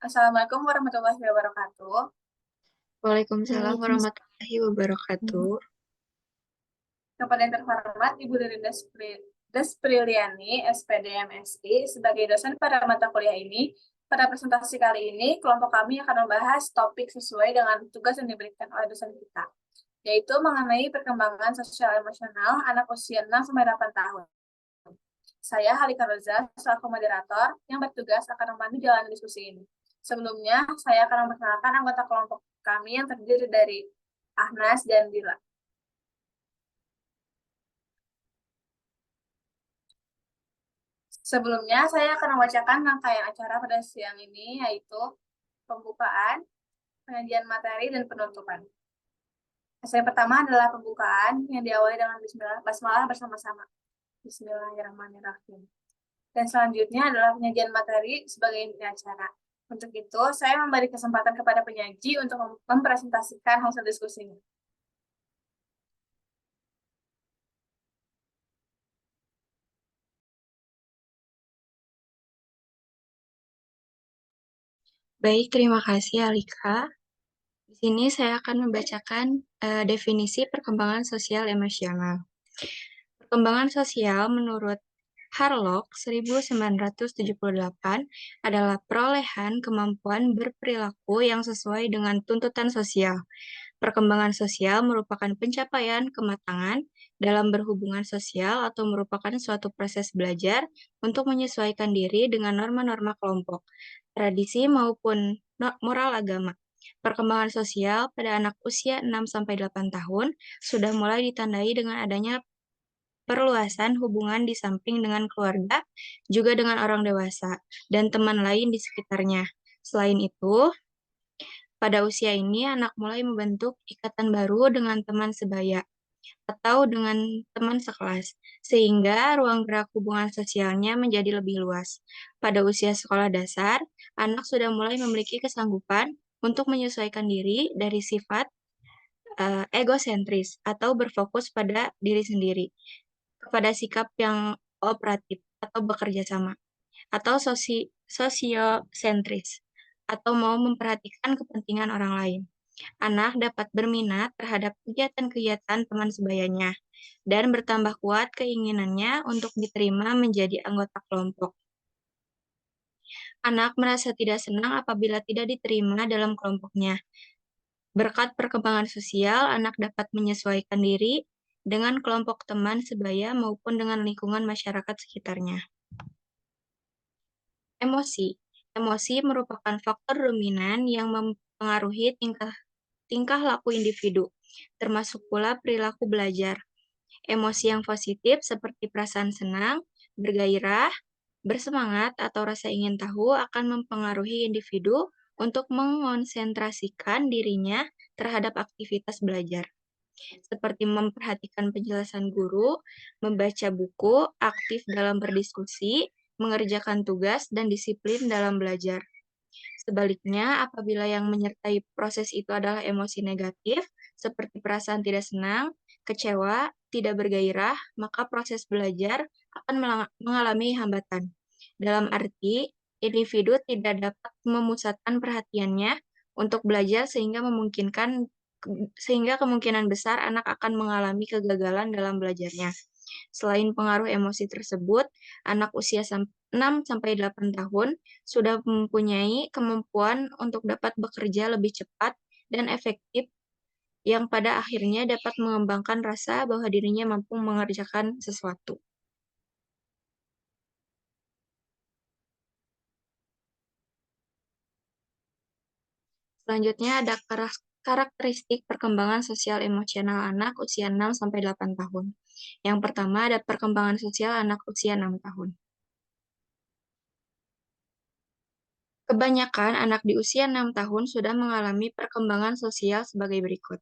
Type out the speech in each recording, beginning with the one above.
Assalamualaikum warahmatullahi wabarakatuh. Waalaikumsalam Waalaikumsalam. warahmatullahi wabarakatuh. Kepada yang terhormat Ibu Ririn Despriliani, SPD MSI, sebagai dosen pada mata kuliah ini, pada presentasi kali ini, kelompok kami akan membahas topik sesuai dengan tugas yang diberikan oleh dosen kita, yaitu mengenai perkembangan sosial emosional anak usia 6-8 tahun. Saya Halika Roza, selaku moderator yang bertugas akan memandu jalan diskusi ini. Sebelumnya, saya akan memperkenalkan anggota kelompok kami yang terdiri dari Ahnas dan Dila. Sebelumnya, saya akan membacakan rangkaian acara pada siang ini, yaitu pembukaan, penyajian materi, dan penutupan. Sesi pertama adalah pembukaan yang diawali dengan basmalah bersama-sama. Bismillahirrahmanirrahim. Dan selanjutnya adalah penyajian materi sebagai inti acara. Untuk itu, saya memberi kesempatan kepada penyaji untuk mempresentasikan hasil diskusinya. Baik, terima kasih Alika. Di sini saya akan membacakan definisi perkembangan sosial emosional. Perkembangan sosial menurut Harlock 1978 adalah perolehan kemampuan berperilaku yang sesuai dengan tuntutan sosial. Perkembangan sosial merupakan pencapaian kematangan dalam berhubungan sosial atau merupakan suatu proses belajar untuk menyesuaikan diri dengan norma-norma kelompok, tradisi maupun moral agama. Perkembangan sosial pada anak usia 6-8 tahun sudah mulai ditandai dengan adanya perluasan hubungan di samping dengan keluarga, juga dengan orang dewasa, dan teman lain di sekitarnya. Selain itu, pada usia ini anak mulai membentuk ikatan baru dengan teman sebaya atau dengan teman sekelas, sehingga ruang gerak hubungan sosialnya menjadi lebih luas. Pada usia sekolah dasar, anak sudah mulai memiliki kesanggupan untuk menyesuaikan diri dari sifat egosentris atau berfokus pada diri sendiri, kepada sikap yang kooperatif atau bekerja sama, atau sosiosentris, atau mau memperhatikan kepentingan orang lain. Anak dapat berminat terhadap kegiatan-kegiatan teman sebayanya dan bertambah kuat keinginannya untuk diterima menjadi anggota kelompok. Anak merasa tidak senang apabila tidak diterima dalam kelompoknya. Berkat perkembangan sosial, anak dapat menyesuaikan diri dengan kelompok teman sebaya maupun dengan lingkungan masyarakat sekitarnya. Emosi. Emosi merupakan faktor dominan yang mempengaruhi tingkah laku individu, termasuk pula perilaku belajar. Emosi yang positif seperti perasaan senang, bergairah, bersemangat, atau rasa ingin tahu akan mempengaruhi individu untuk mengonsentrasikan dirinya terhadap aktivitas belajar, seperti memperhatikan penjelasan guru, membaca buku, aktif dalam berdiskusi, mengerjakan tugas, dan disiplin dalam belajar. Sebaliknya, apabila yang menyertai proses itu adalah emosi negatif, seperti perasaan tidak senang, kecewa, tidak bergairah, maka proses belajar akan mengalami hambatan. Dalam arti, individu tidak dapat memusatkan perhatiannya untuk belajar sehingga kemungkinan besar anak akan mengalami kegagalan dalam belajarnya. Selain pengaruh emosi tersebut, anak usia 6-8 tahun sudah mempunyai kemampuan untuk dapat bekerja lebih cepat dan efektif yang pada akhirnya dapat mengembangkan rasa bahwa dirinya mampu mengerjakan sesuatu. Selanjutnya ada karakteristik perkembangan sosial emosional anak usia 6-8 tahun. Yang pertama ada perkembangan sosial anak usia 6 tahun. Kebanyakan anak di usia 6 tahun sudah mengalami perkembangan sosial sebagai berikut.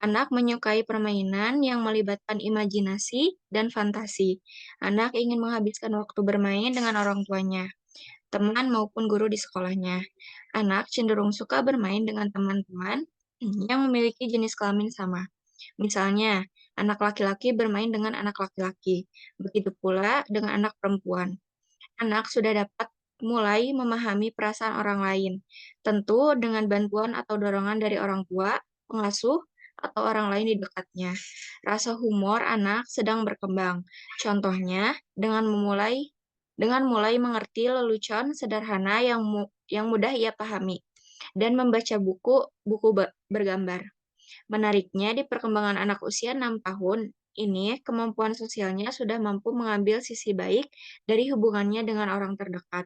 Anak menyukai permainan yang melibatkan imajinasi dan fantasi. Anak ingin menghabiskan waktu bermain dengan orang tuanya, teman maupun guru di sekolahnya. Anak cenderung suka bermain dengan teman-teman yang memiliki jenis kelamin sama. Misalnya, anak laki-laki bermain dengan anak laki-laki. Begitu pula dengan anak perempuan. Anak sudah dapat mulai memahami perasaan orang lain, tentu dengan bantuan atau dorongan dari orang tua, pengasuh, atau orang lain di dekatnya. Rasa humor anak sedang berkembang. Contohnya, dengan mulai mengerti lelucon sederhana yang mudah ia pahami dan membaca buku bergambar. Menariknya, di perkembangan anak usia 6 tahun ini, kemampuan sosialnya sudah mampu mengambil sisi baik dari hubungannya dengan orang terdekat.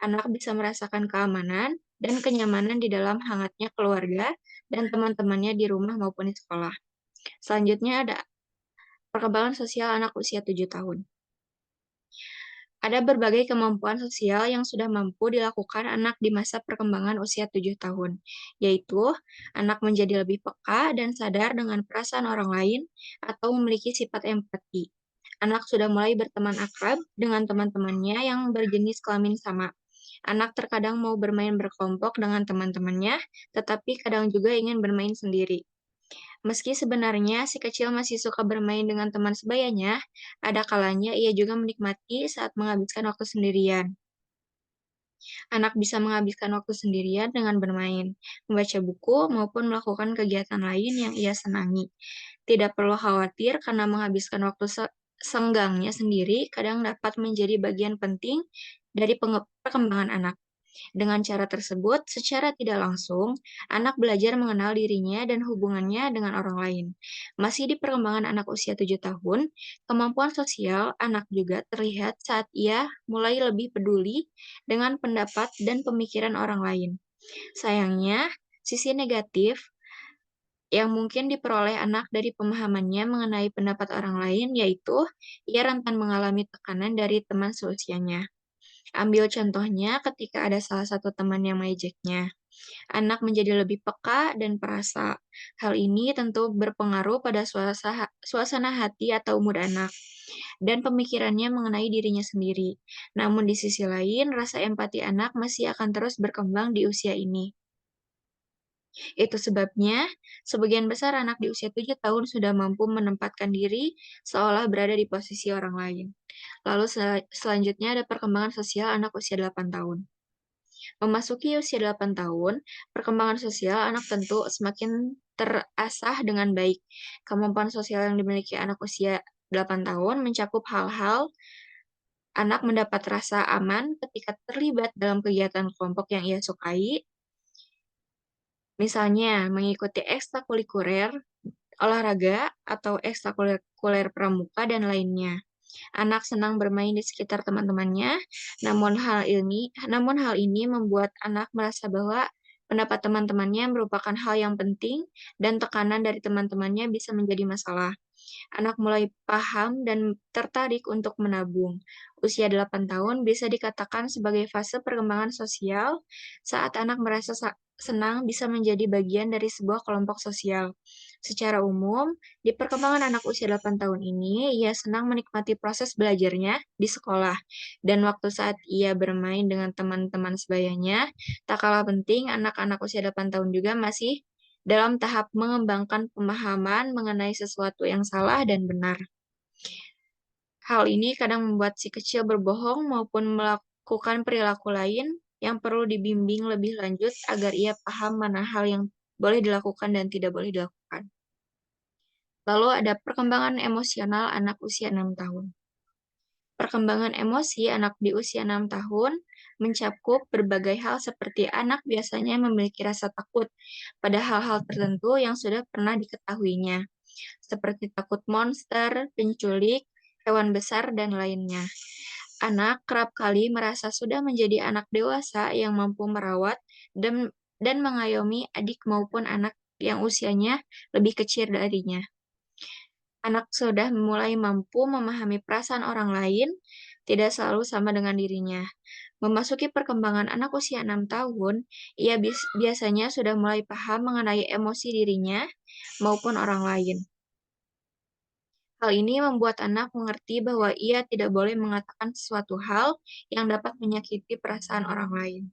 Anak bisa merasakan keamanan dan kenyamanan di dalam hangatnya keluarga dan teman-temannya di rumah maupun di sekolah. Selanjutnya ada perkembangan sosial anak usia 7 tahun. Ada berbagai kemampuan sosial yang sudah mampu dilakukan anak di masa perkembangan usia 7 tahun, yaitu anak menjadi lebih peka dan sadar dengan perasaan orang lain atau memiliki sifat empati. Anak sudah mulai berteman akrab dengan teman-temannya yang berjenis kelamin sama. Anak terkadang mau bermain berkelompok dengan teman-temannya, tetapi kadang juga ingin bermain sendiri. Meski sebenarnya si kecil masih suka bermain dengan teman sebayanya, ada kalanya ia juga menikmati saat menghabiskan waktu sendirian. Anak bisa menghabiskan waktu sendirian dengan bermain, membaca buku, maupun melakukan kegiatan lain yang ia senangi. Tidak perlu khawatir karena menghabiskan waktu senggangnya sendiri kadang dapat menjadi bagian penting dari perkembangan anak. Dengan cara tersebut, secara tidak langsung, anak belajar mengenal dirinya dan hubungannya dengan orang lain. Masih di perkembangan anak usia 7 tahun, kemampuan sosial anak juga terlihat saat ia mulai lebih peduli dengan pendapat dan pemikiran orang lain. Sayangnya, sisi negatif yang mungkin diperoleh anak dari pemahamannya mengenai pendapat orang lain yaitu ia rentan mengalami tekanan dari teman seusianya. Ambil contohnya ketika ada salah satu teman yang mengejeknya. Anak menjadi lebih peka dan perasa. Hal ini tentu berpengaruh pada suasana hati atau mood anak dan pemikirannya mengenai dirinya sendiri. Namun di sisi lain, rasa empati anak masih akan terus berkembang di usia ini. Itu sebabnya, sebagian besar anak di usia 7 tahun sudah mampu menempatkan diri seolah berada di posisi orang lain. Lalu selanjutnya ada perkembangan sosial anak usia 8 tahun. Memasuki usia 8 tahun, perkembangan sosial anak tentu semakin terasah dengan baik. Kemampuan sosial yang dimiliki anak usia 8 tahun mencakup hal-hal anak mendapat rasa aman ketika terlibat dalam kegiatan kelompok yang ia sukai, misalnya mengikuti ekstrakurikuler, olahraga, atau ekstrakurikuler pramuka, dan lainnya. Anak senang bermain di sekitar teman-temannya, namun hal ini membuat anak merasa bahwa pendapat teman-temannya merupakan hal yang penting dan tekanan dari teman-temannya bisa menjadi masalah. Anak mulai paham dan tertarik untuk menabung. Usia 8 tahun bisa dikatakan sebagai fase perkembangan sosial saat anak merasa senang bisa menjadi bagian dari sebuah kelompok sosial. Secara umum, di perkembangan anak usia 8 tahun ini, ia senang menikmati proses belajarnya di sekolah, dan waktu saat ia bermain dengan teman-teman sebayanya, tak kalah penting anak-anak usia 8 tahun juga masih dalam tahap mengembangkan pemahaman mengenai sesuatu yang salah dan benar. Hal ini kadang membuat si kecil berbohong maupun melakukan perilaku lain yang perlu dibimbing lebih lanjut agar ia paham mana hal yang boleh dilakukan dan tidak boleh dilakukan. Lalu ada perkembangan emosional anak usia 6 tahun. Perkembangan emosi anak di usia 6 tahun mencakup berbagai hal seperti anak biasanya memiliki rasa takut pada hal-hal tertentu yang sudah pernah diketahuinya, seperti takut monster, penculik, hewan besar, dan lainnya. Anak kerap kali merasa sudah menjadi anak dewasa yang mampu merawat dan mengayomi adik maupun anak yang usianya lebih kecil darinya. Anak sudah mulai mampu memahami perasaan orang lain, tidak selalu sama dengan dirinya. Memasuki perkembangan anak usia 6 tahun, ia biasanya sudah mulai paham mengenai emosi dirinya maupun orang lain. Hal ini membuat anak mengerti bahwa ia tidak boleh mengatakan sesuatu hal yang dapat menyakiti perasaan orang lain.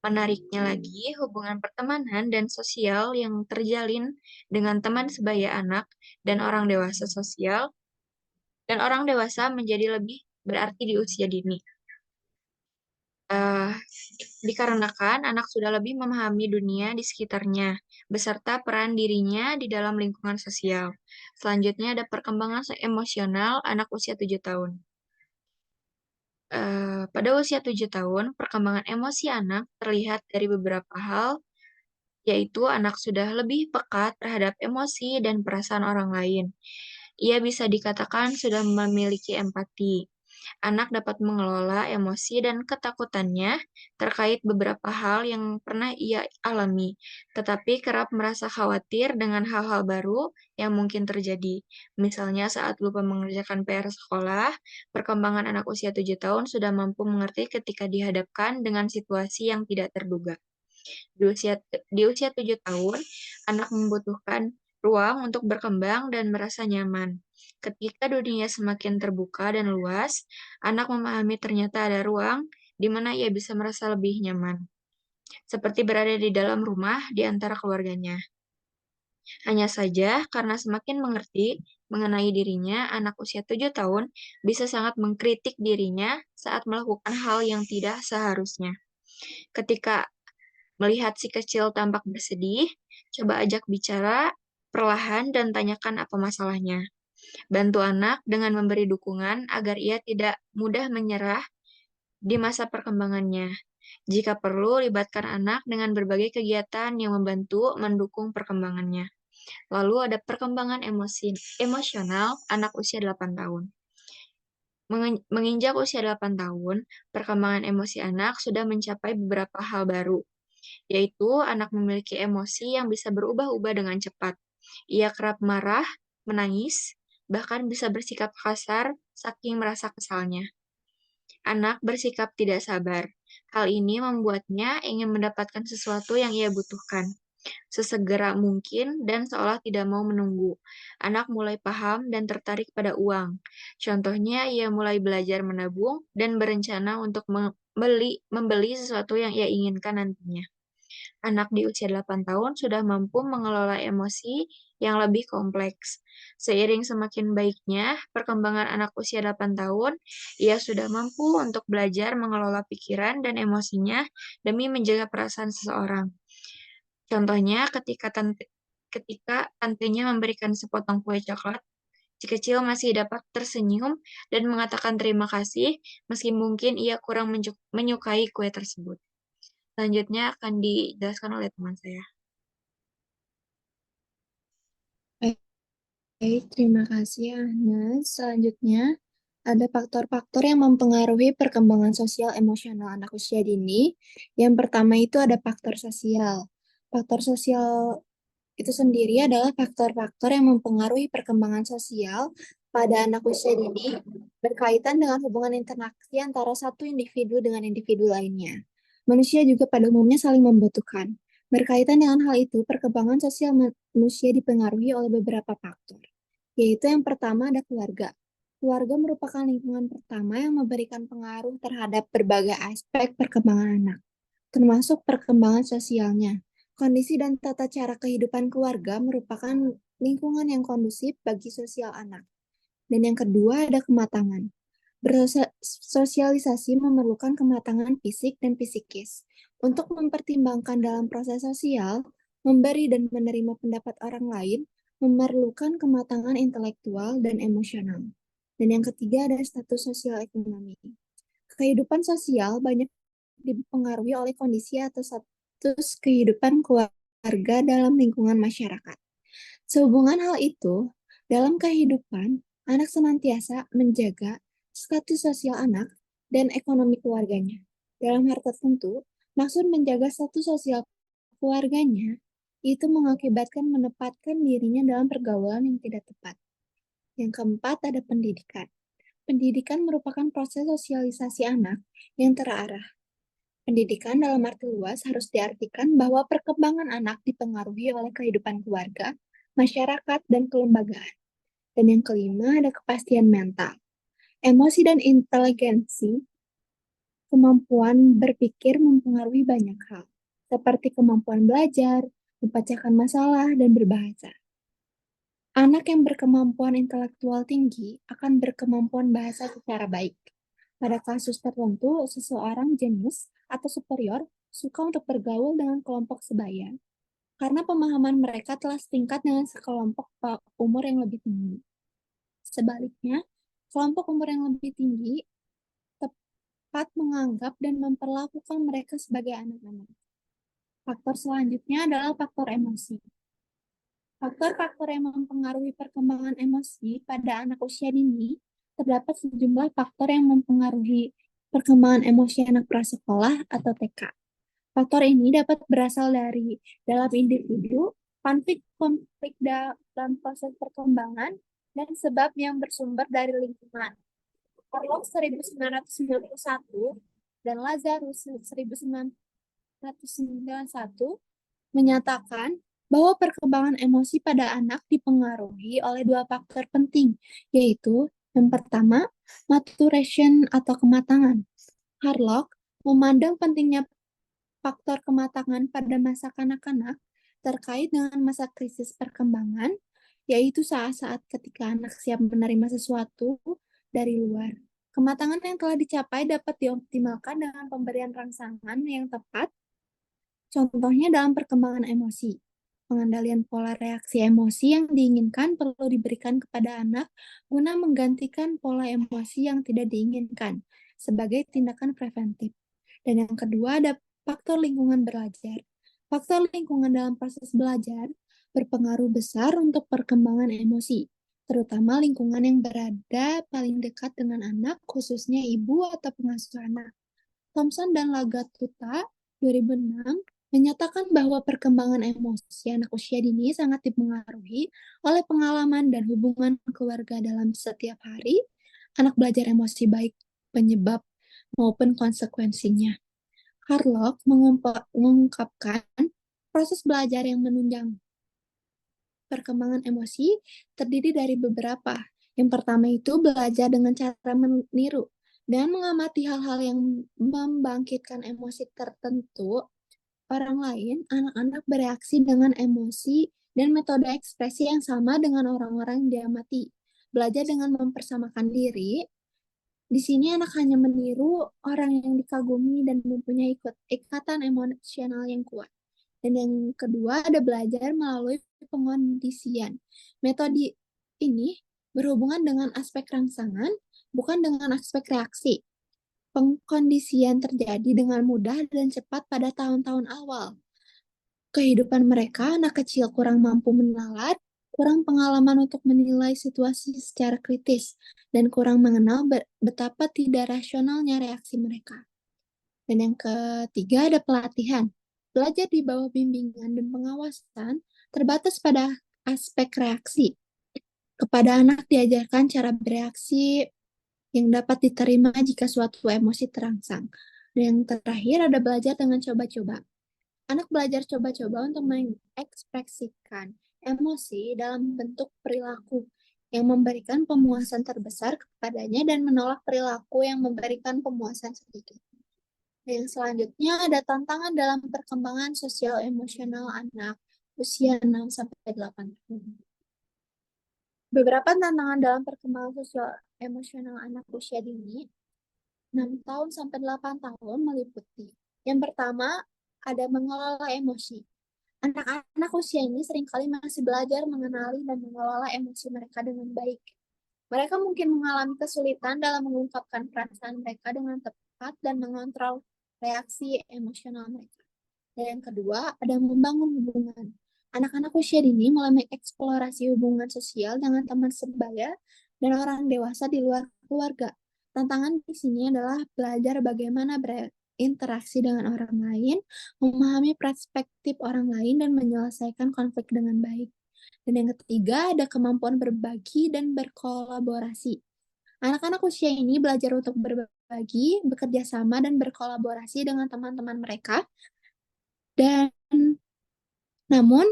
Menariknya lagi, hubungan pertemanan dan sosial yang terjalin dengan teman sebaya anak dan orang dewasa menjadi lebih berarti di usia dini. Eh, dikarenakan anak sudah lebih memahami dunia di sekitarnya, beserta peran dirinya di dalam lingkungan sosial. Selanjutnya ada perkembangan emosional anak usia 7 tahun. Pada usia 7 tahun, perkembangan emosi anak terlihat dari beberapa hal, yaitu anak sudah lebih peka terhadap emosi dan perasaan orang lain. Ia bisa dikatakan sudah memiliki empati. Anak dapat mengelola emosi dan ketakutannya terkait beberapa hal yang pernah ia alami, tetapi kerap merasa khawatir dengan hal-hal baru yang mungkin terjadi. Misalnya saat lupa mengerjakan PR sekolah, perkembangan anak usia 7 tahun sudah mampu mengerti ketika dihadapkan dengan situasi yang tidak terduga. Di usia 7 tahun, anak membutuhkan ruang untuk berkembang dan merasa nyaman. Ketika dunia semakin terbuka dan luas, anak memahami ternyata ada ruang di mana ia bisa merasa lebih nyaman, seperti berada di dalam rumah di antara keluarganya. Hanya saja, karena semakin mengerti mengenai dirinya, anak usia 7 tahun bisa sangat mengkritik dirinya saat melakukan hal yang tidak seharusnya. Ketika melihat si kecil tampak bersedih, coba ajak bicara perlahan dan tanyakan apa masalahnya. Bantu anak dengan memberi dukungan agar ia tidak mudah menyerah di masa perkembangannya. Jika perlu, libatkan anak dengan berbagai kegiatan yang membantu mendukung perkembangannya. Lalu ada perkembangan emosional anak usia 8 tahun. Menginjak usia 8 tahun, perkembangan emosi anak sudah mencapai beberapa hal baru, yaitu anak memiliki emosi yang bisa berubah-ubah dengan cepat. Ia kerap marah, menangis, bahkan bisa bersikap kasar saking merasa kesalnya. Anak bersikap tidak sabar. Hal ini membuatnya ingin mendapatkan sesuatu yang ia butuhkan sesegera mungkin dan seolah tidak mau menunggu. Anak mulai paham dan tertarik pada uang. Contohnya, ia mulai belajar menabung dan berencana untuk membeli sesuatu yang ia inginkan nantinya. Anak di usia 8 tahun sudah mampu mengelola emosi yang lebih kompleks. Seiring semakin baiknya perkembangan anak usia 8 tahun, ia sudah mampu untuk belajar mengelola pikiran dan emosinya demi menjaga perasaan seseorang. Contohnya ketika tantenya memberikan sepotong kue coklat, si kecil masih dapat tersenyum dan mengatakan terima kasih meski mungkin ia kurang menyukai kue tersebut. Selanjutnya akan dijelaskan oleh teman saya. Baik, terima kasih Anas. Selanjutnya, ada faktor-faktor yang mempengaruhi perkembangan sosial emosional anak usia dini. Yang pertama itu ada faktor sosial. Faktor sosial itu sendiri adalah faktor-faktor yang mempengaruhi perkembangan sosial pada anak usia dini berkaitan dengan hubungan interaksi antara satu individu dengan individu lainnya. Manusia juga pada umumnya saling membutuhkan. Berkaitan dengan hal itu, perkembangan sosial manusia dipengaruhi oleh beberapa faktor, yaitu yang pertama ada keluarga. Keluarga merupakan lingkungan pertama yang memberikan pengaruh terhadap berbagai aspek perkembangan anak, termasuk perkembangan sosialnya. Kondisi dan tata cara kehidupan keluarga merupakan lingkungan yang kondusif bagi sosial anak. Dan yang kedua ada kematangan. Bersosialisasi memerlukan kematangan fisik dan psikis. Untuk mempertimbangkan dalam proses sosial, memberi dan menerima pendapat orang lain memerlukan kematangan intelektual dan emosional. Dan yang ketiga ada status sosial ekonomi. Kehidupan sosial banyak dipengaruhi oleh kondisi atau status kehidupan keluarga dalam lingkungan masyarakat. Sehubungan hal itu, dalam kehidupan, anak senantiasa menjaga status sosial anak dan ekonomi keluarganya. Dalam hal tertentu, maksud menjaga status sosial keluarganya itu mengakibatkan menempatkan dirinya dalam pergaulan yang tidak tepat. Yang keempat ada pendidikan. Pendidikan merupakan proses sosialisasi anak yang terarah. Pendidikan dalam arti luas harus diartikan bahwa perkembangan anak dipengaruhi oleh kehidupan keluarga, masyarakat, dan kelembagaan. Dan yang kelima ada kepastian mental. Emosi dan inteligensi, kemampuan berpikir mempengaruhi banyak hal, seperti kemampuan belajar, memecahkan masalah, dan berbahasa. Anak yang berkemampuan intelektual tinggi akan berkemampuan bahasa secara baik. Pada kasus tertentu, seseorang jenius atau superior suka untuk bergaul dengan kelompok sebaya karena pemahaman mereka telah setingkat dengan sekelompok umur yang lebih tinggi. Sebaliknya, kelompok umur yang lebih tinggi tepat menganggap dan memperlakukan mereka sebagai anak-anak. Faktor selanjutnya adalah faktor emosi. Faktor-faktor yang mempengaruhi perkembangan emosi pada anak usia dini, terdapat sejumlah faktor yang mempengaruhi perkembangan emosi anak prasekolah atau TK. Faktor ini dapat berasal dari dalam individu, konflik dalam proses perkembangan, dan sebab yang bersumber dari lingkungan. Orlov 1991 dan Lazarus 1991 menyatakan bahwa perkembangan emosi pada anak dipengaruhi oleh dua faktor penting, yaitu yang pertama, maturation atau kematangan. Harlock memandang pentingnya faktor kematangan pada masa kanak-kanak terkait dengan masa krisis perkembangan, yaitu saat-saat ketika anak siap menerima sesuatu dari luar. Kematangan yang telah dicapai dapat dioptimalkan dengan pemberian rangsangan yang tepat, contohnya dalam perkembangan emosi. Pengendalian pola reaksi emosi yang diinginkan perlu diberikan kepada anak guna menggantikan pola emosi yang tidak diinginkan sebagai tindakan preventif. Dan yang kedua ada faktor lingkungan belajar. Faktor lingkungan dalam proses belajar berpengaruh besar untuk perkembangan emosi, terutama lingkungan yang berada paling dekat dengan anak, khususnya ibu atau pengasuh anak. Thompson dan Lagatuta 2006 menyatakan bahwa perkembangan emosi anak usia dini sangat dipengaruhi oleh pengalaman dan hubungan keluarga dalam setiap hari. Anak belajar emosi baik penyebab maupun konsekuensinya. Harlock mengungkapkan proses belajar yang menunjang perkembangan emosi terdiri dari beberapa. Yang pertama itu belajar dengan cara meniru dan mengamati hal-hal yang membangkitkan emosi tertentu orang lain. Anak-anak bereaksi dengan emosi dan metode ekspresi yang sama dengan orang-orang yang diamati. Belajar dengan mempersamakan diri. Di sini anak hanya meniru orang yang dikagumi dan mempunyai ikatan emosional yang kuat. Dan yang kedua ada belajar melalui pengondisian. Metode ini berhubungan dengan aspek rangsangan, bukan dengan aspek reaksi. Pengkondisian terjadi dengan mudah dan cepat pada tahun-tahun awal kehidupan mereka. Anak kecil kurang mampu menalar, kurang pengalaman untuk menilai situasi secara kritis, dan kurang mengenal betapa tidak rasionalnya reaksi mereka. Dan yang ketiga ada pelatihan. Belajar di bawah bimbingan dan pengawasan terbatas pada aspek reaksi. Kepada anak diajarkan cara bereaksi yang dapat diterima jika suatu emosi terangsang. Dan yang terakhir ada belajar dengan coba-coba. Anak belajar coba-coba untuk mengekspresikan emosi dalam bentuk perilaku yang memberikan pemuasan terbesar kepadanya dan menolak perilaku yang memberikan pemuasan sedikit. Yang selanjutnya ada tantangan dalam perkembangan sosial emosional anak usia 6-8 tahun. Beberapa tantangan dalam perkembangan sosial emosional anak usia dini 6 tahun sampai 8 tahun meliputi. Yang pertama, ada mengelola emosi. Anak-anak usia ini seringkali masih belajar mengenali dan mengelola emosi mereka dengan baik. Mereka mungkin mengalami kesulitan dalam mengungkapkan perasaan mereka dengan tepat dan mengontrol reaksi emosional mereka. Dan yang kedua, ada membangun hubungan. Anak-anak usia dini mulai mengeksplorasi hubungan sosial dengan teman sebaya dan orang dewasa di luar keluarga. Tantangan di sini adalah belajar bagaimana berinteraksi dengan orang lain, memahami perspektif orang lain, dan menyelesaikan konflik dengan baik. Dan yang ketiga, ada kemampuan berbagi dan berkolaborasi. Anak-anak usia ini belajar untuk berbagi, bekerja sama, dan berkolaborasi dengan teman-teman mereka. Dan namun,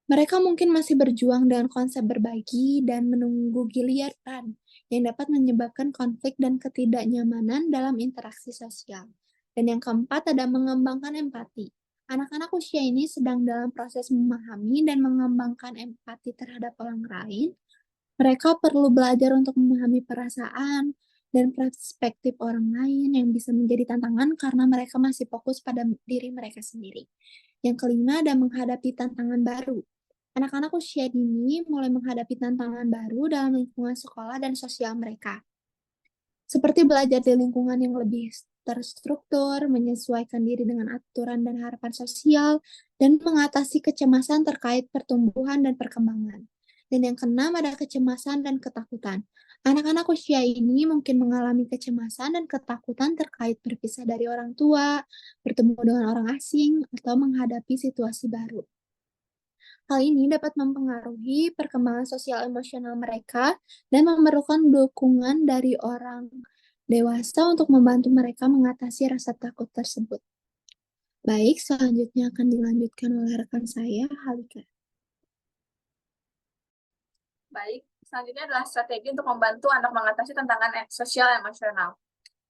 mereka mungkin masih berjuang dengan konsep berbagi dan menunggu giliran yang dapat menyebabkan konflik dan ketidaknyamanan dalam interaksi sosial. Dan yang keempat ada mengembangkan empati. Anak-anak usia ini sedang dalam proses memahami dan mengembangkan empati terhadap orang lain. Mereka perlu belajar untuk memahami perasaan dan perspektif orang lain yang bisa menjadi tantangan karena mereka masih fokus pada diri mereka sendiri. Yang kelima ada menghadapi tantangan baru. Anak-anak usia dini mulai menghadapi tantangan baru dalam lingkungan sekolah dan sosial mereka, seperti belajar di lingkungan yang lebih terstruktur, menyesuaikan diri dengan aturan dan harapan sosial, dan mengatasi kecemasan terkait pertumbuhan dan perkembangan. Dan yang keenam ada kecemasan dan ketakutan. Anak-anak usia ini mungkin mengalami kecemasan dan ketakutan terkait berpisah dari orang tua, bertemu dengan orang asing, atau menghadapi situasi baru. Hal ini dapat mempengaruhi perkembangan sosial emosional mereka dan memerlukan dukungan dari orang dewasa untuk membantu mereka mengatasi rasa takut tersebut. Baik, selanjutnya akan dilanjutkan oleh rekan saya, Halika. Baik, selanjutnya adalah strategi untuk membantu anak mengatasi tantangan sosial emosional.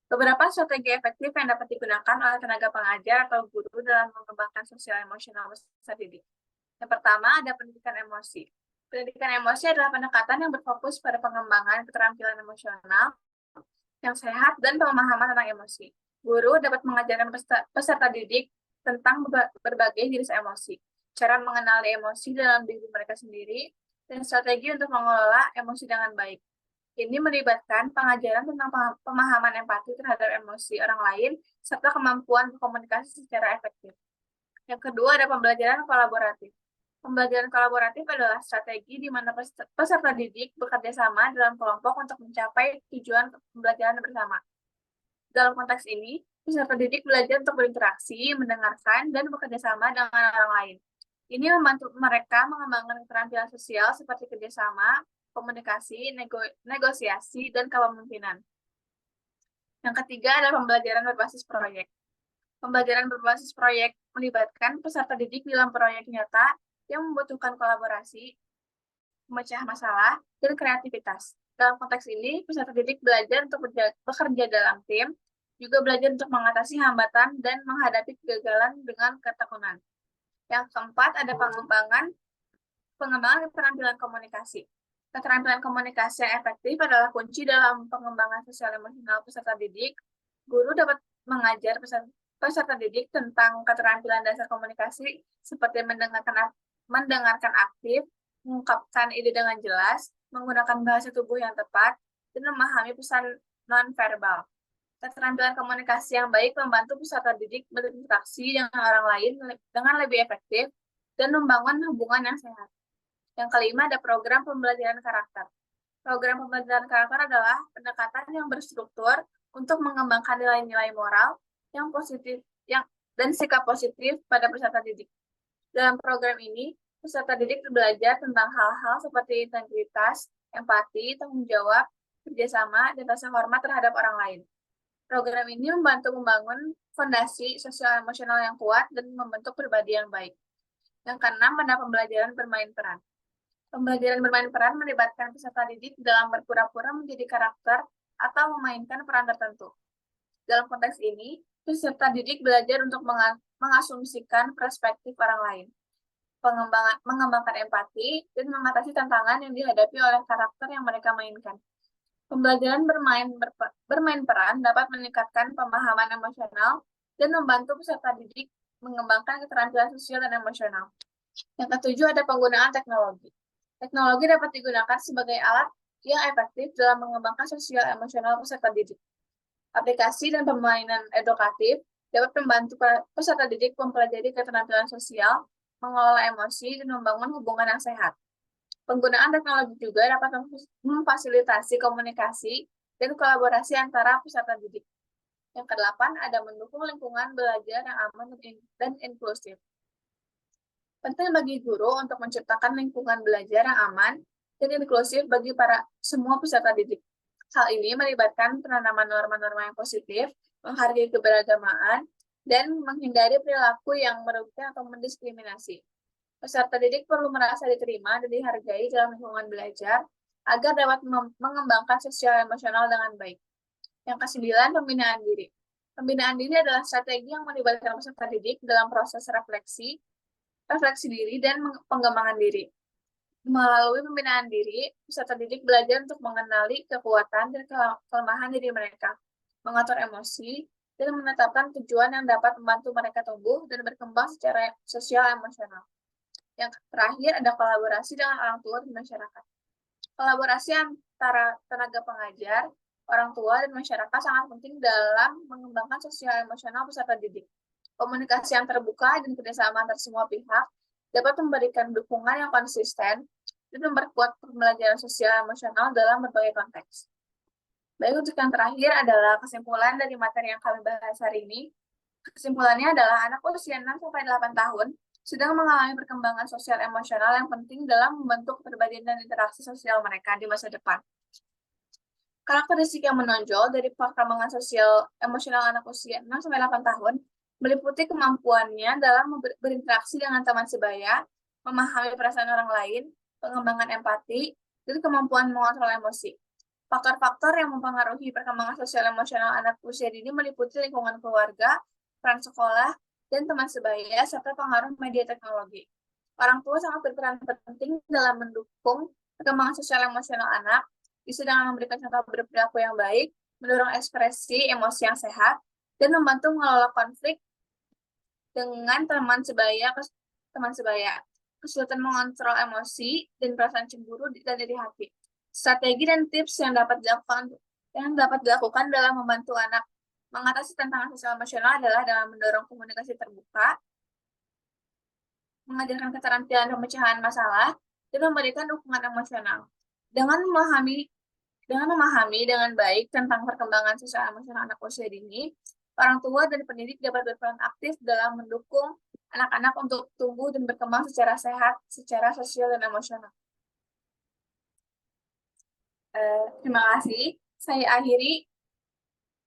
Beberapa strategi efektif yang dapat digunakan oleh tenaga pengajar atau guru dalam mengembangkan sosial emosional peserta didik. Yang pertama ada pendidikan emosi. Pendidikan emosi adalah pendekatan yang berfokus pada pengembangan keterampilan emosional yang sehat dan pemahaman tentang emosi. Guru dapat mengajarkan peserta didik tentang berbagai jenis emosi, cara mengenali emosi dalam diri mereka sendiri, dan strategi untuk mengelola emosi dengan baik. Ini melibatkan pengajaran tentang pemahaman empati terhadap emosi orang lain, serta kemampuan berkomunikasi secara efektif. Yang kedua ada pembelajaran kolaboratif. Pembelajaran kolaboratif adalah strategi di mana peserta didik bekerja sama dalam kelompok untuk mencapai tujuan pembelajaran bersama. Dalam konteks ini, peserta didik belajar untuk berinteraksi, mendengarkan, dan bekerja sama dengan orang lain. Ini membantu mereka mengembangkan keterampilan sosial seperti kerjasama, komunikasi, negosiasi, dan kepemimpinan. Yang ketiga adalah pembelajaran berbasis proyek. Pembelajaran berbasis proyek melibatkan peserta didik dalam proyek nyata yang membutuhkan kolaborasi, memecah masalah, dan kreativitas. Dalam konteks ini, peserta didik belajar untuk bekerja dalam tim, juga belajar untuk mengatasi hambatan dan menghadapi kegagalan dengan ketekunan. Yang keempat ada pengembangan keterampilan komunikasi. Keterampilan komunikasi yang efektif adalah kunci dalam pengembangan sosial emosional peserta didik. Guru dapat mengajar peserta didik tentang keterampilan dasar komunikasi seperti mendengarkan aktif, mengungkapkan ide dengan jelas, menggunakan bahasa tubuh yang tepat, dan memahami pesan non-verbal. Keterampilan komunikasi yang baik membantu peserta didik berinteraksi dengan orang lain dengan lebih efektif dan membangun hubungan yang sehat. Yang kelima ada program pembelajaran karakter. Program pembelajaran karakter adalah pendekatan yang berstruktur untuk mengembangkan nilai-nilai moral yang positif dan sikap positif pada peserta didik. Dalam program ini, peserta didik belajar tentang hal-hal seperti integritas, empati, tanggung jawab, kerjasama, dan rasa hormat terhadap orang lain. Program ini membantu membangun fondasi sosial emosional yang kuat dan membentuk pribadi yang baik. Yang keenam ada pembelajaran bermain peran. Pembelajaran bermain peran melibatkan peserta didik dalam berpura-pura menjadi karakter atau memainkan peran tertentu. Dalam konteks ini, peserta didik belajar untuk mengasumsikan perspektif orang lain, mengembangkan empati, dan mengatasi tantangan yang dihadapi oleh karakter yang mereka mainkan. Pembelajaran bermain peran dapat meningkatkan pemahaman emosional dan membantu peserta didik mengembangkan keterampilan sosial dan emosional. Yang ketujuh ada penggunaan teknologi. Teknologi dapat digunakan sebagai alat yang efektif dalam mengembangkan sosial emosional peserta didik. Aplikasi dan permainan edukatif dapat membantu peserta didik mempelajari keterampilan sosial, mengelola emosi, dan membangun hubungan yang sehat. Penggunaan teknologi juga dapat memfasilitasi komunikasi dan kolaborasi antara peserta didik. Yang kedelapan ada mendukung lingkungan belajar yang aman dan inklusif. Penting bagi guru untuk menciptakan lingkungan belajar yang aman dan inklusif bagi semua peserta didik. Hal ini melibatkan penanaman norma-norma yang positif, menghargai keberagamaan, dan menghindari perilaku yang merugikan atau mendiskriminasi. Peserta didik perlu merasa diterima dan dihargai dalam lingkungan belajar agar dapat mengembangkan sosial emosional dengan baik. Yang kesembilan, pembinaan diri. Pembinaan diri adalah strategi yang melibatkan peserta didik dalam proses refleksi diri, dan pengembangan diri. Melalui pembinaan diri, peserta didik belajar untuk mengenali kekuatan dan kelemahan diri mereka, mengatur emosi, dan menetapkan tujuan yang dapat membantu mereka tumbuh dan berkembang secara sosial emosional. Yang terakhir ada kolaborasi dengan orang tua dan masyarakat. Kolaborasi antara tenaga pengajar, orang tua, dan masyarakat sangat penting dalam mengembangkan sosial emosional peserta didik. Komunikasi yang terbuka dan kerjasama antar semua pihak dapat memberikan dukungan yang konsisten dan memperkuat pembelajaran sosial emosional dalam berbagai konteks. Baik, untuk yang terakhir adalah kesimpulan dari materi yang kami bahas hari ini. Kesimpulannya adalah anak usia 6-8 tahun sedang mengalami perkembangan sosial emosional yang penting dalam membentuk kepribadian dan interaksi sosial mereka di masa depan. Karakteristik yang menonjol dari perkembangan sosial emosional anak usia 6-8 tahun meliputi kemampuannya dalam berinteraksi dengan teman sebaya, memahami perasaan orang lain, pengembangan empati, dan kemampuan mengontrol emosi. Faktor-faktor yang mempengaruhi perkembangan sosial emosional anak usia dini meliputi lingkungan keluarga, peran sekolah, dan teman sebaya, serta pengaruh media teknologi. Orang tua sangat berperan penting dalam mendukung perkembangan sosial emosional anak, bisa dengan memberikan contoh berperilaku yang baik, mendorong ekspresi emosi yang sehat, dan membantu mengelola konflik dengan teman sebaya, kesulitan mengontrol emosi dan perasaan cemburu dan iri hati. Strategi dan tips yang dapat dilakukan dalam membantu anak mengatasi tantangan sosial emosional adalah dengan mendorong komunikasi terbuka, mengajarkan keterampilan pemecahan masalah, dan memberikan dukungan emosional. Dengan memahami dengan baik tentang perkembangan sosial emosional anak usia dini, orang tua dan pendidik dapat berperan aktif dalam mendukung anak-anak untuk tumbuh dan berkembang secara sehat, secara sosial dan emosional. Terima kasih. Saya akhiri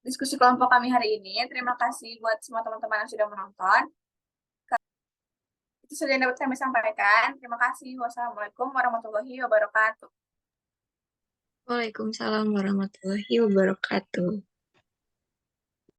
diskusi kelompok kami hari ini. Terima kasih buat semua teman-teman yang sudah menonton. Itu sudah yang dapat kami sampaikan. Terima kasih. Wassalamualaikum warahmatullahi wabarakatuh. Waalaikumsalam warahmatullahi wabarakatuh.